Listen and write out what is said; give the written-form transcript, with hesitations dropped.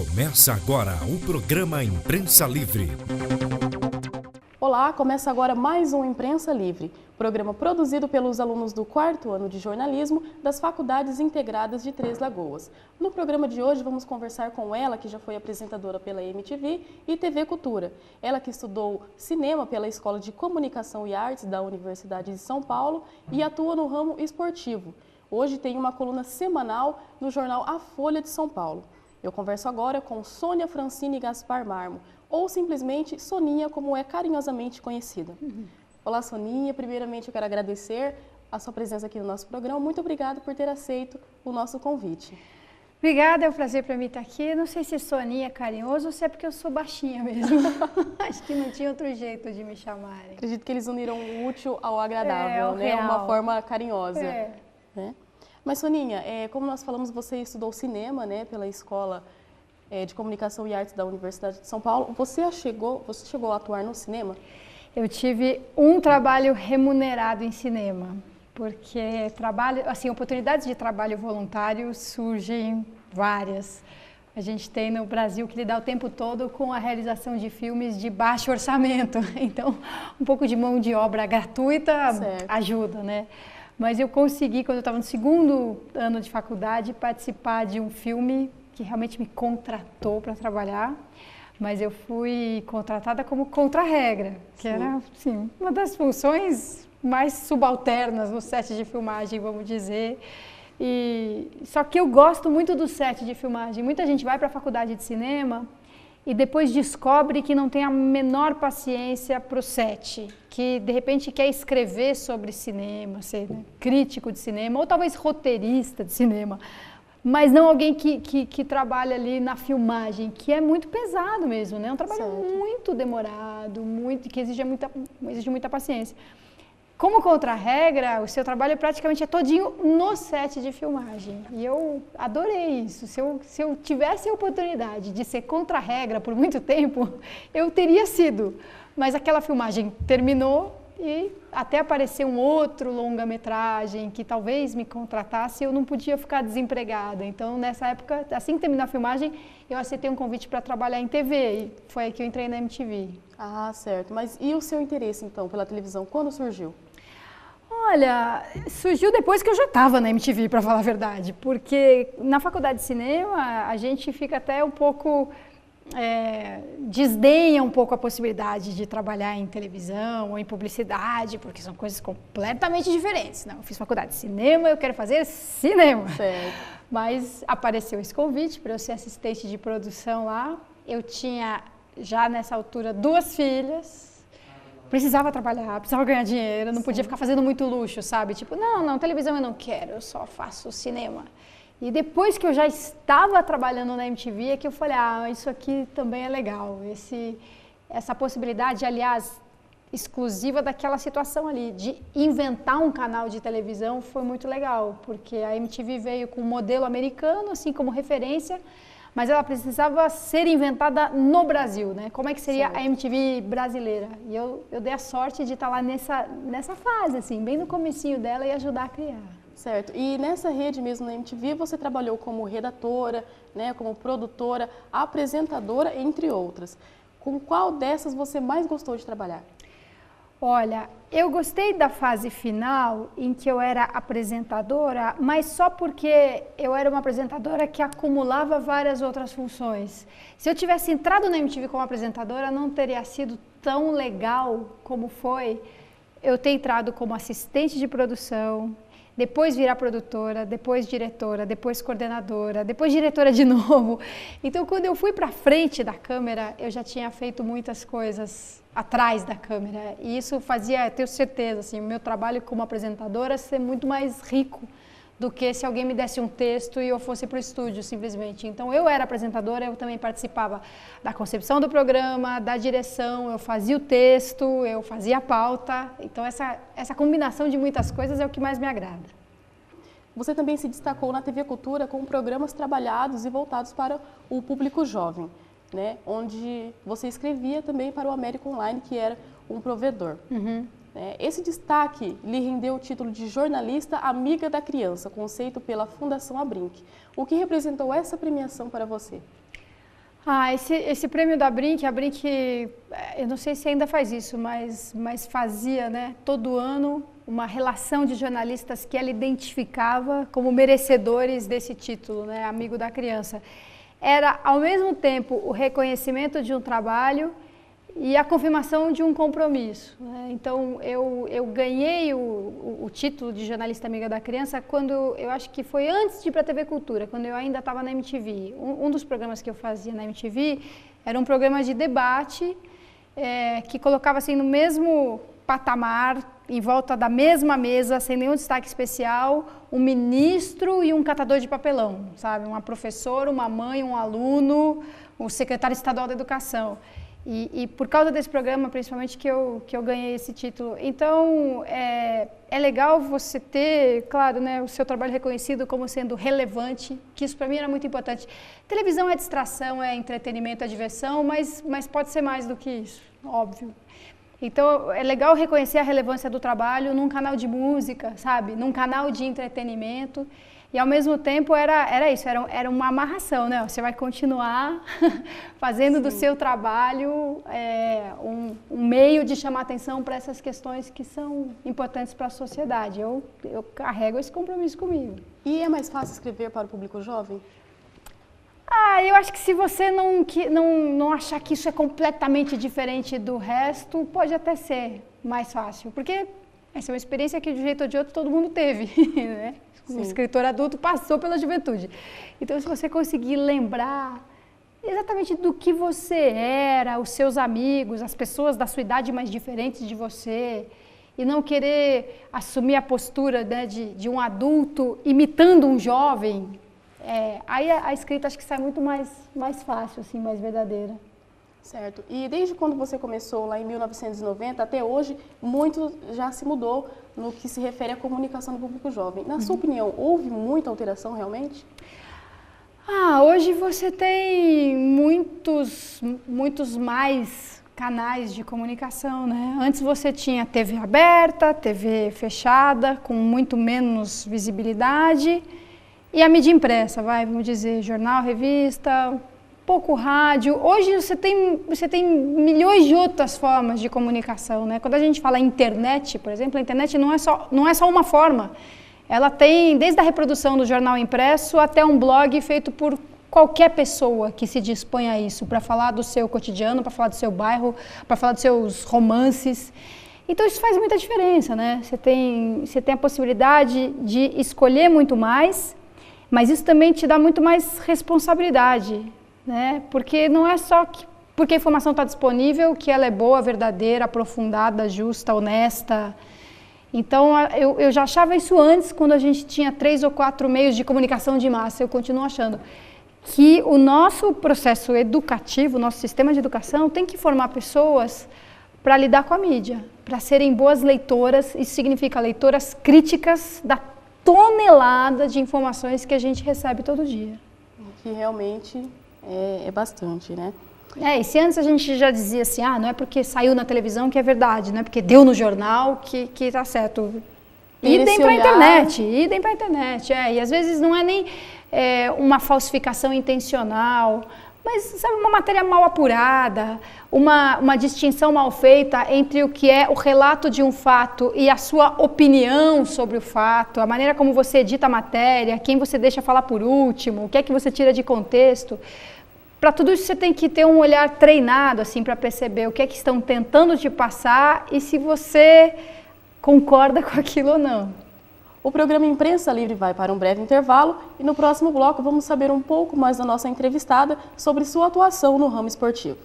Começa agora o programa Imprensa Livre. Olá, começa agora mais um Imprensa Livre, programa produzido pelos alunos do 4º ano de jornalismo das Faculdades Integradas de Três Lagoas. No programa de hoje vamos conversar com ela, que já foi apresentadora pela MTV e TV Cultura. Ela que estudou cinema pela Escola de Comunicação e Artes da Universidade de São Paulo e atua no ramo esportivo. Hoje tem uma coluna semanal no jornal A Folha de São Paulo. Eu converso agora com Sônia Francine Gaspar Marmo, ou simplesmente Soninha, como é carinhosamente conhecida. Olá, Soninha. Primeiramente, eu quero agradecer a sua presença aqui no nosso programa. Muito obrigada por ter aceito o nosso convite. Obrigada, é um prazer para mim estar aqui. Não sei se Soninha é carinhoso ou se é porque eu sou baixinha mesmo. Acho que não tinha outro jeito de me chamarem. Acredito que eles uniram o útil ao agradável, né? Real. Uma forma carinhosa. Né? Mas, Soninha, como nós falamos, você estudou cinema, né, pela Escola de Comunicação e Artes da Universidade de São Paulo. Você chegou a atuar no cinema? Eu tive um trabalho remunerado em cinema, porque oportunidades de trabalho voluntário surgem várias. A gente tem no Brasil que lidar o tempo todo com a realização de filmes de baixo orçamento. Então, um pouco de mão de obra gratuita ajuda, né? Mas eu consegui, quando eu estava no 2º ano de faculdade, participar de um filme que realmente me contratou para trabalhar. Mas eu fui contratada como contra-regra, que era assim, uma das funções mais subalternas no set de filmagem, vamos dizer. Só que eu gosto muito do set de filmagem. Muita gente vai para a faculdade de cinema e depois descobre que não tem a menor paciência para o set, que de repente quer escrever sobre cinema, ser crítico de cinema, ou talvez roteirista de cinema, mas não alguém que trabalha ali na filmagem, que é muito pesado mesmo, né? É um trabalho muito demorado, que exige muita paciência. Como contra-regra, o seu trabalho praticamente é todinho no set de filmagem. E eu adorei isso. Se eu tivesse a oportunidade de ser contra-regra por muito tempo, eu teria sido. Mas aquela filmagem terminou e até aparecer um outro longa-metragem que talvez me contratasse, eu não podia ficar desempregada. Então, nessa época, assim que terminar a filmagem, eu aceitei um convite para trabalhar em TV e foi aí que eu entrei na MTV. Ah, certo. Mas e o seu interesse, então, pela televisão? Quando surgiu? Olha, surgiu depois que eu já estava na MTV, para falar a verdade, porque na faculdade de cinema a gente fica até um pouco, desdenha um pouco a possibilidade de trabalhar em televisão ou em publicidade, porque são coisas completamente diferentes. Não, eu fiz faculdade de cinema, eu quero fazer cinema. Certo. Mas apareceu esse convite para eu ser assistente de produção lá. Eu tinha já nessa altura 2 filhas. Precisava trabalhar, precisava ganhar dinheiro, não podia ficar fazendo muito luxo, sabe? Tipo, não, televisão eu não quero, eu só faço cinema. E depois que eu já estava trabalhando na MTV, é que eu falei, isso aqui também é legal. Essa possibilidade, aliás, exclusiva daquela situação ali, de inventar um canal de televisão foi muito legal, porque a MTV veio com um modelo americano, assim como referência, mas ela precisava ser inventada no Brasil, né? Como é que seria a MTV brasileira? E eu dei a sorte de estar lá nessa fase, assim, bem no comecinho dela e ajudar a criar. Certo. E nessa rede mesmo na MTV, você trabalhou como redatora, né, como produtora, apresentadora, entre outras. Com qual dessas você mais gostou de trabalhar? Olha, eu gostei da fase final em que eu era apresentadora, mas só porque eu era uma apresentadora que acumulava várias outras funções. Se eu tivesse entrado na MTV como apresentadora, não teria sido tão legal como foi eu ter entrado como assistente de produção, depois virar produtora, depois diretora, depois coordenadora, depois diretora de novo. Então, quando eu fui para frente da câmera, eu já tinha feito muitas coisas atrás da câmera. E isso fazia, tenho certeza, assim, o meu trabalho como apresentadora ser muito mais rico do que se alguém me desse um texto e eu fosse para o estúdio, simplesmente. Então, eu era apresentadora, eu também participava da concepção do programa, da direção, eu fazia o texto, eu fazia a pauta. Então, essa combinação de muitas coisas é o que mais me agrada. Você também se destacou na TV Cultura com programas trabalhados e voltados para o público jovem, né? Onde você escrevia também para o América Online, que era um provedor. Esse destaque lhe rendeu o título de jornalista amiga da criança, conceito pela Fundação Abrinq. O que representou essa premiação para você? Esse prêmio da Brinq, a Brinq, eu não sei se ainda faz isso, mas fazia, né, todo ano uma relação de jornalistas que ela identificava como merecedores desse título, né, Amigo da Criança. Era, ao mesmo tempo, o reconhecimento de um trabalho e a confirmação de um compromisso, né? Então, eu ganhei o título de jornalista amiga da criança quando, eu acho que foi antes de ir para a TV Cultura, quando eu ainda estava na MTV. Um dos programas que eu fazia na MTV era um programa de debate que colocava assim no mesmo patamar, em volta da mesma mesa, sem nenhum destaque especial, um ministro e um catador de papelão, sabe? Uma professora, uma mãe, um aluno, o secretário estadual da educação. E por causa desse programa, principalmente, que eu ganhei esse título. Então, é legal você ter, claro, né, o seu trabalho reconhecido como sendo relevante, que isso para mim era muito importante. Televisão é distração, é entretenimento, é diversão, mas pode ser mais do que isso, óbvio. Então, é legal reconhecer a relevância do trabalho num canal de música, sabe? Num canal de entretenimento. E, ao mesmo tempo, era isso, era uma amarração, né? Você vai continuar fazendo Sim. do seu trabalho um meio de chamar atenção para essas questões que são importantes para a sociedade. Eu carrego esse compromisso comigo. E é mais fácil escrever para o público jovem? Eu acho que se você não achar que isso é completamente diferente do resto, pode até ser mais fácil. Porque essa é uma experiência que, de um jeito ou de outro, todo mundo teve, né? Sim. O escritor adulto passou pela juventude. Então, se você conseguir lembrar exatamente do que você era, os seus amigos, as pessoas da sua idade mais diferentes de você, e não querer assumir a postura, né, de um adulto imitando um jovem, aí a escrita acho que sai muito mais fácil, assim, mais verdadeira. Certo. E desde quando você começou lá em 1990 até hoje, muito já se mudou no que se refere à comunicação do público jovem. Na sua opinião, houve muita alteração realmente? Hoje você tem muitos mais canais de comunicação, né? Antes você tinha TV aberta, TV fechada, com muito menos visibilidade, e a mídia impressa, vamos dizer, jornal, revista, pouco rádio. Hoje você tem milhões de outras formas de comunicação, né? Quando a gente fala internet, por exemplo, a internet não é só uma forma. Ela tem desde a reprodução do jornal impresso até um blog feito por qualquer pessoa que se dispõe a isso, para falar do seu cotidiano, para falar do seu bairro, para falar dos seus romances. Então isso faz muita diferença, né? Você tem a possibilidade de escolher muito mais, mas isso também te dá muito mais responsabilidade, né? Porque não é só porque a informação está disponível que ela é boa, verdadeira, aprofundada, justa, honesta. Então, eu já achava isso antes, quando a gente tinha 3 ou 4 meios de comunicação de massa. Eu continuo achando que o nosso processo educativo, o nosso sistema de educação, tem que formar pessoas para lidar com a mídia, para serem boas leitoras. Isso significa leitoras críticas da tonelada de informações que a gente recebe todo dia. Que realmente é bastante, né? E se antes a gente já dizia assim, não é porque saiu na televisão que é verdade, não é porque deu no jornal que tá certo. Idem para a internet, e às vezes não é nem uma falsificação intencional, mas sabe, uma matéria mal apurada, uma distinção mal feita entre o que é o relato de um fato e a sua opinião sobre o fato, a maneira como você edita a matéria, quem você deixa falar por último, o que é que você tira de contexto. Para tudo isso você tem que ter um olhar treinado assim, para perceber o que é que estão tentando te passar e se você concorda com aquilo ou não. O programa Imprensa Livre vai para um breve intervalo e no próximo bloco vamos saber um pouco mais da nossa entrevistada sobre sua atuação no ramo esportivo.